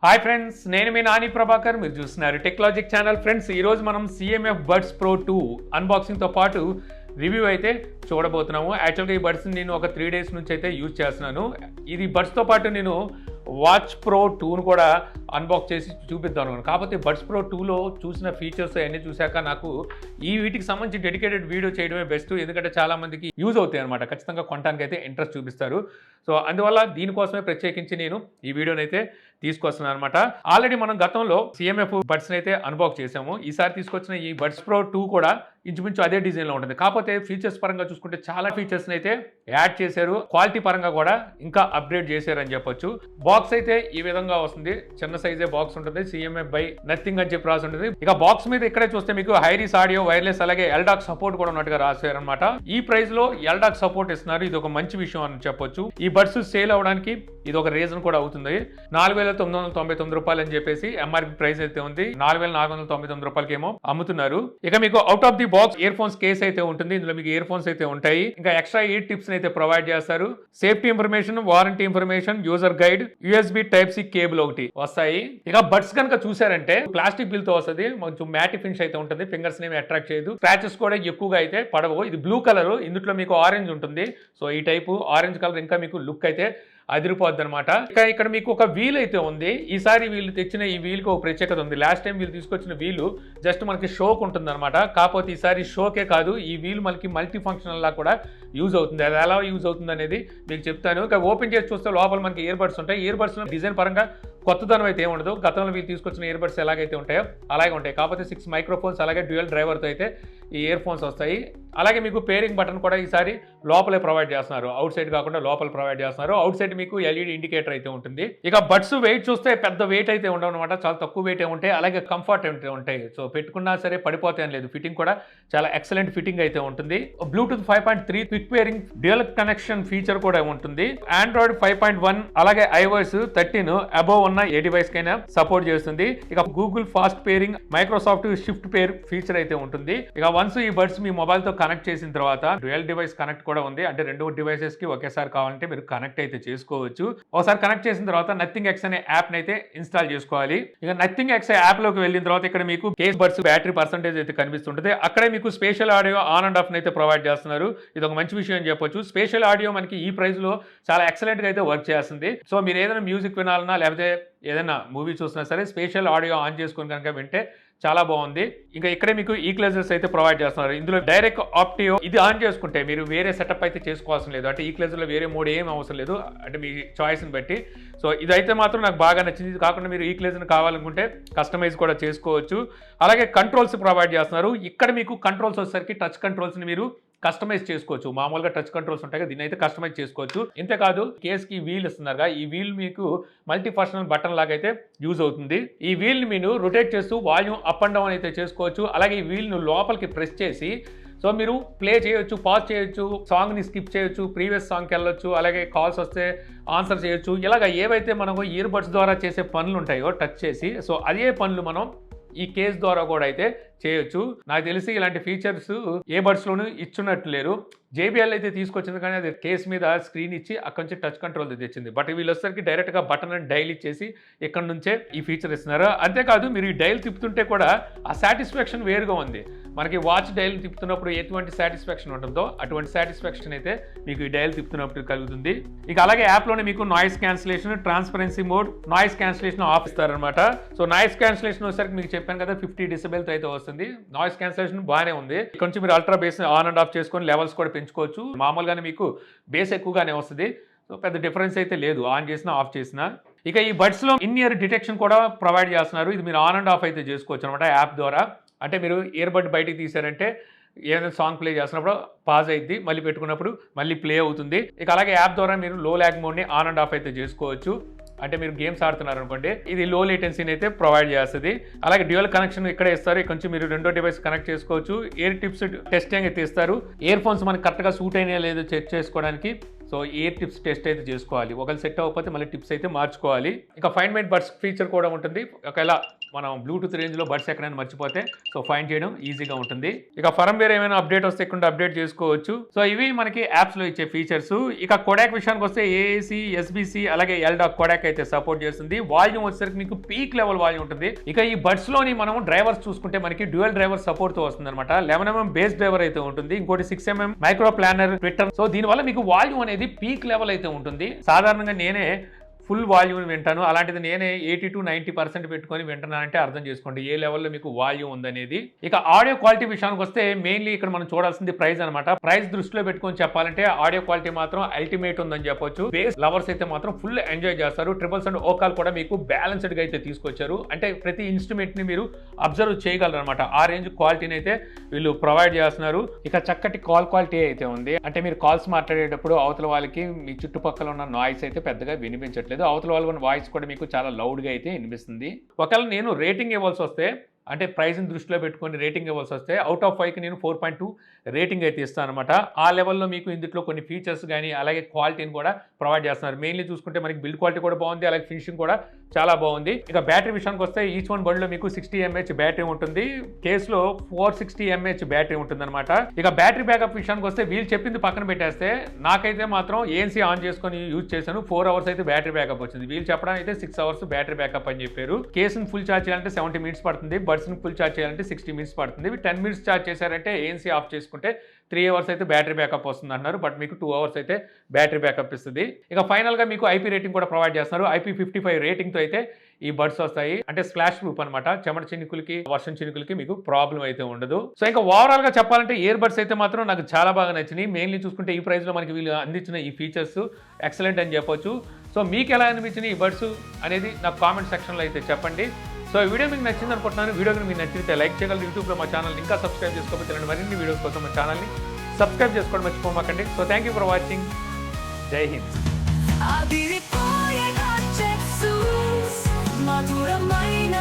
Hi friends, నేను మీ నాని ప్రభాకర్. మీరు చూస్తున్నారు టెక్లాజిక్ ఛానల్. ఫ్రెండ్స్, ఈరోజు మనం CMF బడ్స్ ప్రో 2 అన్బాక్సింగ్తో పాటు రివ్యూ అయితే చూడబోతున్నాము. యాక్చువల్గా ఈ బడ్స్ని నేను ఒక 3 days నుంచి అయితే యూజ్ చేస్తున్నాను. ఇది బడ్స్తో పాటు నేను వాచ్ ప్రో 2ను కూడా అన్బాక్స్ చేసి చూపిద్దాం అనుకున్నాను. కాకపోతే బడ్స్ ప్రో 2లో చూసిన ఫీచర్స్ అన్నీ చూశాక నాకు వీటికి సంబంధించి డెడికేటెడ్ వీడియో చేయడమే బెస్ట్. ఎందుకంటే చాలామందికి యూజ్ అవుతాయి అనమాట. ఖచ్చితంగా కొనడానికి అయితే ఇంట్రెస్ట్ చూపిస్తారు. సో అందువల్ల దీనికోసమే ప్రత్యేకించి నేను ఈ వీడియోని అయితే తీసుకొస్తున్నాను అనమాట. ఆల్రెడీ మనం గతంలో CMF బడ్స్ని అయితే అన్బాక్స్ చేసాము. ఈసారి తీసుకొచ్చిన ఈ బడ్స్ ప్రో 2 కూడా ఇంచుమించు అదే డిజైన్లో ఉంటుంది. కాకపోతే ఫీచర్స్ పరంగా చూసుకుంటే చాలా ఫీచర్స్ని అయితే యాడ్ చేశారు. క్వాలిటీ పరంగా కూడా ఇంకా అప్గ్రేడ్ చేశారు అని చెప్పొచ్చు. బాక్స్ అయితే ఈ విధంగా వస్తుంది. చిన్న సైజే బాక్స్ ఉంటుంది. CMF బై నథింగ్ అని చెప్పి రాసి ఉంటుంది. ఇక బాక్స్ మీద ఇక్కడే చూస్తే మీకు హైరీస్ ఆడియో, వైర్లెస్, అలాగే ఎల్డాక్ సపోర్ట్ కూడా ఉన్నట్టుగా రాశారు అనమాట. ఈ ప్రైస్ లో ఎల్డాక్ సపోర్ట్ ఇస్తున్నారు. ఇది ఒక మంచి విషయం అని చెప్పొచ్చు. ఈ బడ్స్ సేల్ అవడానికి ఇది ఒక రీజన్ కూడా అవుతుంది. 4,999 రూపాయలు అని చెప్పేసి MRP ప్రైస్ అయితే ఉంది. 4,499 రూపాయలకి ఏమో అమ్ముతున్నారు. ఇక మీకు out of the box ear phones case అయితే ఉంటుంది. ఇందులో మీకు ఇయర్ ఫోన్స్ అయితే ఉంటాయి. ఇంకా ఎక్స్ట్రా 8 టిప్స్ అయితే ప్రొవైడ్ చేస్తారు. Safety information, warranty information, user guide, USB Type-C cable ఒకటి వస్తాయి. ఇక బడ్స్ కనుక చూసారంటే ప్లాస్టిక్ బిల్ తో వస్తుంది. కొంచెం మ్యాటి ఫినిష్ అయితే ఉంటుంది. ఫింగర్స్ ని అట్రాక్ట్ చేయదు. స్క్రాచెస్ కూడా ఎక్కువగా అయితే పడవు. ఇది బ్లూ కలర్, ఇందులో మీకు ఆరెంజ్ ఉంటుంది. సో ఈ టైపు ఆరెంజ్ కలర్ ఇంకా మీకు లుక్ అయితే అదిరిపోద్ది అనమాట. ఇక్కడ మీకు ఒక వీల్ అయితే ఉంది. ఈసారి వీళ్ళు తెచ్చిన ఈ వీల్కి ఒక ప్రత్యేకత ఉంది. లాస్ట్ టైం వీళ్ళు తీసుకొచ్చిన వీలు జస్ట్ మనకి షోక్ ఉంటుంది అనమాట. కాకపోతే ఈసారి షోకే కాదు, ఈ వీల్ మనకి మల్టీ ఫంక్షనల్ లా కూడా యూజ్ అవుతుంది. అది ఎలా యూజ్ అవుతుంది అనేది మీకు చెప్తాను. ఇంకా ఓపెన్ చేసి చూస్తే లోపల మనకి ఇయర్ బడ్స్ ఉంటాయి. ఇయర్ బడ్స్ డిజైన్ పరంగా కొత్తదనం అయితే ఏముండదు. గతంలో వీళ్ళు తీసుకొచ్చిన ఇయర్ బడ్స్ ఎలాగైతే ఉంటాయో అలాగే ఉంటాయి. కాకపోతే 6 మైక్రోఫోన్స్ అలాగే డ్యూయల్ డ్రైవర్తో అయితే ఈ ఇయర్ ఫోన్స్ వస్తాయి. అలాగే మీకు పేరింగ్ బటన్ కూడా ఈసారి లోపలే ప్రొవైడ్ చేస్తున్నారు. అవుట్ సైడ్ కాకుండా లోపల ప్రొవైడ్ చేస్తున్నారు. అవుట్ సైడ్ మీకు LED ఇండికేటర్ అయితే ఉంటుంది. ఇక బడ్స్ వెయిట్ చూస్తే పెద్ద వెయిట్ అయితే ఉండవు అనమాట. చాలా తక్కువ వెయిట్ ఉంటాయి. అలాగే కంఫర్ట్ అయితే ఉంటాయి. సో పెట్టుకున్నా సరే పడిపోతాయి అని లేదు. ఫిట్టింగ్ కూడా చాలా ఎక్సలెంట్ ఫిట్టింగ్ అయితే ఉంటుంది. Bluetooth 5.3 quick pairing dual connection feature కూడా ఉంటుంది. ఆండ్రాయిడ్ 5.1 అలాగే iOS 13 అబోవ్ ఉన్న ఏ డివైస్ కైనా సపోర్ట్ చేస్తుంది. ఇక Google fast pairing, Microsoft shift pair feature అయితే ఉంటుంది. ఇక వన్స్ ఈ బడ్స్ మీ మొబైల్ తో కనెక్ట్ చేసిన తర్వాత డ్యూయల్ డివైస్ కనెక్ట్ కూడా ఉంది. అంటే 2 డివైసెస్ కి ఒకేసారి కావాలంటే మీరు కనెక్ట్ అయితే చేసుకోవచ్చు. ఒకసారి కనెక్ట్ చేసిన తర్వాత నథింగ్ ఎక్స్ అనే యాప్ అయితే ఇన్స్టాల్ చేసుకోవాలి. ఇక నథింగ్ ఎక్స్ యాప్ లోకి వెళ్ళిన తర్వాత ఇక్కడ మీకు కేస్ బడ్స్ బ్యాటరీ పర్సెంటేజ్ అయితే కనిపిస్తుంటుంది. అక్కడే మీకు spatial audio on and of అయితే ప్రొవైడ్ చేస్తున్నారు. ఇది ఒక మంచి విషయం అని చెప్పొచ్చు. స్పేషల్ ఆడియో మనకి ఈ ప్రైస్ లో చాలా ఎక్సలెంట్ గా అయితే వర్క్ చేస్తుంది. సో మీరు ఏదైనా మ్యూజిక్ వినాలన్నా లేకపోతే ఏదైనా మూవీ చూసినా సరే స్పేషల్ ఆడియో ఆన్ చేసుకుని కనుక వింటే చాలా బాగుంది. ఇంకా ఇక్కడే మీకు ఈక్లైజర్స్ అయితే ప్రొవైడ్ చేస్తున్నారు. ఇందులో డైరెక్ట్ ఆప్టియో ఇది ఆన్ చేసుకుంటే మీరు వేరే సెటప్ అయితే చేసుకోవాల్సిన లేదు. అంటే ఈక్లైజర్లో వేరే మోడ్ ఏం అవసరం లేదు. అంటే మీ చాయిస్ని బట్టి. సో ఇదైతే మాత్రం నాకు బాగా నచ్చింది. ఇది కాకుండా మీరు ఈక్లైజర్ని కావాలనుకుంటే కస్టమైజ్ కూడా చేసుకోవచ్చు. అలాగే కంట్రోల్స్ ప్రొవైడ్ చేస్తున్నారు. ఇక్కడ మీకు కంట్రోల్స్ వచ్చేసరికి టచ్ కంట్రోల్స్ని మీరు కస్టమైజ్ చేసుకోవచ్చు. మామూలుగా టచ్ కంట్రోల్స్ ఉంటాయి కదా, దీన్ని అయితే కస్టమైజ్ చేసుకోవచ్చు. ఇంతేకాదు కేస్కి వీల్ ఇస్తున్నారుగా, ఈ వీల్ మీకు మల్టీ ఫంక్షనల్ బటన్ లాగా అయితే యూజ్ అవుతుంది. ఈ వీల్ని మీరు రొటేట్ చేస్తూ వాల్యూమ్ అప్ అండ్ డౌన్ అయితే చేసుకోవచ్చు. అలాగే ఈ వీల్ను లోపలికి ప్రెస్ చేసి సో మీరు ప్లే చేయొచ్చు, పాజ్ చేయొచ్చు, సాంగ్ని స్కిప్ చేయొచ్చు, ప్రీవియస్ సాంగ్కి వెళ్ళొచ్చు, అలాగే కాల్స్ వస్తే ఆన్సర్ చేయొచ్చు. ఇలాగ ఏవైతే మనకు ఇయర్ బడ్స్ ద్వారా చేసే పనులు ఉంటాయో టచ్ చేసి, సో అదే పనులు మనం ఈ కేస్ ద్వారా కూడా అయితే చేయొచ్చు. నాకు తెలిసి ఇలాంటి ఫీచర్స్ ఏ బడ్స్లోనూ ఇచ్చున్నట్టు లేరు. JBL అయితే తీసుకొచ్చింది, కానీ అది కేస్ మీద స్క్రీన్ ఇచ్చి అక్కడి నుంచి టచ్ కంట్రోల్ తెచ్చింది. బట్ వీళ్ళు వచ్చేసరికి డైరెక్ట్గా బటన్ అండ్ డైల్ ఇచ్చేసి ఇక్కడ నుంచే ఈ ఫీచర్ ఇస్తున్నారు. అంతేకాదు మీరు ఈ డైల్ తిప్పుతుంటే కూడా ఆ సాటిస్ఫాక్షన్ వేరుగా ఉంది. మనకి వాచ్ డైల్ తిప్పుతున్నప్పుడు ఎటువంటి సాటిస్ఫాక్షన్ ఉంటుందో అటువంటి సాటిస్ఫాక్షన్ అయితే మీకు ఈ డైల్ తిప్పుతున్నప్పుడు కలుగుతుంది. ఇక అలాగే యాప్లోనే మీకు noise cancellation, transparency mode, noise cancellation of ఇస్తారనమాట. సో నాయిస్ క్యాన్సిలేషన్ వచ్చేసరికి మీకు చెప్పాను కదా 50 decibel అయితే వస్తుంది. నాయిస్ క్యాన్సిలేషన్ బాగానే ఉంది. ఇక్కడ నుంచి మీరు ultra base on and of చేసుకొని లెవెల్స్ కూడా పెంచుకోవచ్చు. మామూలుగానే మీకు బేస్ ఎక్కువగానే వస్తుంది. సో పెద్ద డిఫరెన్స్ అయితే లేదు ఆన్ చేసినా ఆఫ్ చేసినా. ఇక ఈ బడ్స్లో ఇన్ ఇయర్ డిటెక్షన్ కూడా ప్రొవైడ్ చేస్తున్నారు. ఇది మీరు ఆన్ అండ్ ఆఫ్ అయితే చేసుకోవచ్చు అనమాట యాప్ ద్వారా. అంటే మీరు ఇయర్ బడ్ బయటికి తీసారంటే ఏదైనా సాంగ్ ప్లే చేస్తున్నప్పుడు పాజ్ అయింది, మళ్ళీ పెట్టుకున్నప్పుడు మళ్ళీ ప్లే అవుతుంది. ఇక అలాగే యాప్ ద్వారా మీరు లో ల్యాగ్ మోడ్ని ఆన్ అండ్ ఆఫ్ అయితే చేసుకోవచ్చు. అంటే మీరు గేమ్స్ ఆడుతున్నారు అనుకోండి, ఇది లో లేటెన్సీని అయితే ప్రొవైడ్ చేస్తుంది. అలాగే డ్యూయల్ కనెక్షన్ ఇక్కడే ఇస్తారు. ఇక్కడ నుంచి మీరు 2 డివైస్ కనెక్ట్ చేసుకోవచ్చు. ఇయర్ టిప్స్ టెస్టింగ్ అయితే ఇస్తారు. ఇయర్ ఫోన్స్ మనకి కరెక్ట్గా సూట్ అయినా లేదో చెక్ చేసుకోవడానికి సో ఇయర్ టిప్స్ టెస్ట్ అయితే చేసుకోవాలి. ఒకవేళ సెట్ అవ్వకపోతే మళ్ళీ టిప్స్ అయితే మార్చుకోవాలి. ఇంకా ఫైండ్ మై బడ్స్ ఫీచర్ కూడా ఉంటుంది. ఒకవేళ మనం బ్లూటూత్ రేంజ్ లో బడ్స్ ఎక్కడైనా మర్చిపోతే సో ఫైండ్ చేయడం ఈజీగా ఉంటుంది. ఇక ఫర్మ్వేర్ ఏమైనా అప్డేట్ వస్తే ఇక్కడ అప్డేట్ చేసుకోవచ్చు. సో ఇవి మనకి యాప్స్ లో ఇచ్చే ఫీచర్స్. ఇక కొడాక్ విషయానికి వస్తే ఏఏసి, ఎస్బిసి అలాగే ఎల్డాక్ కొడాక్ అయితే సపోర్ట్ చేస్తుంది. వాల్యూమ్ వచ్చేసరికి మీకు పీక్ లెవెల్ వాల్యూమ్ ఉంటుంది. ఇక ఈ బడ్స్ లోని మనం డ్రైవర్స్ చూసుకుంటే మనకి డ్యూయల్ డ్రైవర్ సపోర్ట్ తో వస్తుంది అనమాట. 11mm బేస్ డ్రైవర్ అయితే ఉంటుంది, ఇంకోటి 6mm micro planar Twitter. So దీనివల్ల మీకు వాల్యూమ్ అనేది పీక్ లెవెల్ అయితే ఉంటుంది. సాధారణంగా నేనే ఫుల్ వాల్యూమ్ వింటాను, అలాంటిది నేనే 80 to 90% పెట్టుకొని వింటున్నానంటే అర్థం చేసుకోండి ఏ లెవెల్లో మీకు వాల్యూమ్ ఉందనేది. ఇక ఆడియో క్వాలిటీ విషయానికి వస్తే మెయిన్లీ ఇక్కడ మనం చూడాల్సింది ప్రైస్ అనమాట. ప్రైస్ దృష్టిలో పెట్టుకొని చెప్పాలంటే ఆడియో క్వాలిటీ మాత్రం అల్టిమేట్ ఉందని చెప్పొచ్చు. బేస్ లవర్స్ అయితే మాత్రం ఫుల్ ఎంజాయ్ చేస్తారు. ట్రిపుల్స్ అండ్ ఓకాల్ కూడా మీకు బ్యాలెన్స్డ్ గా అయితే తీసుకొచ్చారు. అంటే ప్రతి ఇన్స్ట్రుమెంట్ ని మీరు అబ్జర్వ్ చేయగలరు అనమాట. ఆ రేంజ్ క్వాలిటీని అయితే వీళ్ళు ప్రొవైడ్ చేస్తున్నారు. ఇక చక్కటి కాల్ క్వాలిటీ అయితే ఉంది. అంటే మీరు కాల్స్ మాట్లాడేటప్పుడు అవతల వాళ్ళకి మీ చుట్టుపక్కల ఉన్న నాయిస్ అయితే పెద్దగా వినిపించట్లేదు. అవతల వాళ్ళ వాయిస్ కూడా మీకు చాలా లౌడ్గా అయితే వినిపిస్తుంది. ఒకవేళ నేను రేటింగ్ ఇవ్వాల్సి వస్తే, అంటే ప్రైస్ని దృష్టిలో పెట్టుకొని రేటింగ్ ఇవ్వాల్సి వస్తే అవుట్ ఆఫ్ 5కి నేను 4.2 రేటింగ్ అయితే ఇస్తాను అనమాట. ఆ లెవెల్లో మీకు ఇందులో కొన్ని ఫీచర్స్ కానీ అలాగే క్వాలిటీని కూడా ప్రొవైడ్ చేస్తున్నారు. మెయిన్లీ చూసుకుంటే మనకి బిల్డ్ క్వాలిటీ కూడా బాగుంది, అలాగే ఫినిషింగ్ కూడా చాలా బాగుంది. ఇక బ్యాటరీ విషయానికి వస్తే ఈచ్ వన్ బడ్లో మీకు 60 mAh బ్యాటరీ ఉంటుంది. కేసులో 460 mAh బ్యాటరీ ఉంటుంది అనమాట. ఇక బ్యాటరీ బ్యాకప్ విషయానికి వస్తే వీళ్ళు చెప్పింది పక్కన పెట్టేస్తే నాకైతే మాత్రం ANC ఆన్ చేసుకొని యూజ్ చేశాను. 4 hours అయితే బ్యాటరీ బ్యాకప్ వచ్చింది. వీళ్ళు చెప్పడానికి అయితే 6 hours బ్యాటరీ బ్యాకప్ అని చెప్పారు. కేసుని ఫుల్ ఛార్జ్ చేయాలంటే 70 minutes పడుతుంది. బడ్స్ని ఫుల్ ఛార్జ్ చేయాలంటే 60 minutes పడుతుంది. 10 minutes ఛార్జ్ చేశారంటే ANC ఆఫ్ చేసుకుంటే 3 hours అయితే బ్యాటరీ బ్యాకప్ వస్తుంది అంటున్నారు. బట్ మీకు 2 hours అయితే బ్యాటరీ బ్యాకప్ ఇస్తుంది. ఇక ఫైనల్గా మీకు IP రేటింగ్ కూడా ప్రొవైడ్ చేస్తున్నారు. IP55 రేటింగ్తో అయితే ఈ బడ్స్ వస్తాయి. అంటే స్లాష్ ప్రూఫ్ అనమాట. చెమట చినుకులకి, వర్షం చినుకులకి మీకు ప్రాబ్లం అయితే ఉండదు. సో ఇంకా ఓవరాల్ గా చెప్పాలంటే ఇయర్ బడ్స్ అయితే మాత్రం నాకు చాలా బాగా నచ్చినాయి. మెయిన్లీ చూసుకుంటే ఈ ప్రైస్ లో మనకి వీళ్ళు అందించిన ఈ ఫీచర్స్ ఎక్సలెంట్ అని చెప్పొచ్చు. సో మీకు ఎలా అనిపించినాయి ఈ బడ్స్ అనేది నాకు కామెంట్ సెక్షన్లో అయితే చెప్పండి. సో ఈ వీడియో మీకు నచ్చింది అనుకుంటున్నాను. వీడియో మీకు నచ్చితే లైక్ చేయగలరు. యూట్యూబ్లో మా ఛానల్ ఇంకా సబ్స్క్రైబ్ చేసుకోకపోతే మరిన్ని వీడియోస్ కోసం మా ఛానల్ని సబ్స్క్రైబ్ చేసుకోవడం మర్చిపోమాకండి. So thank you for watching. జై హింద్. మధురమైన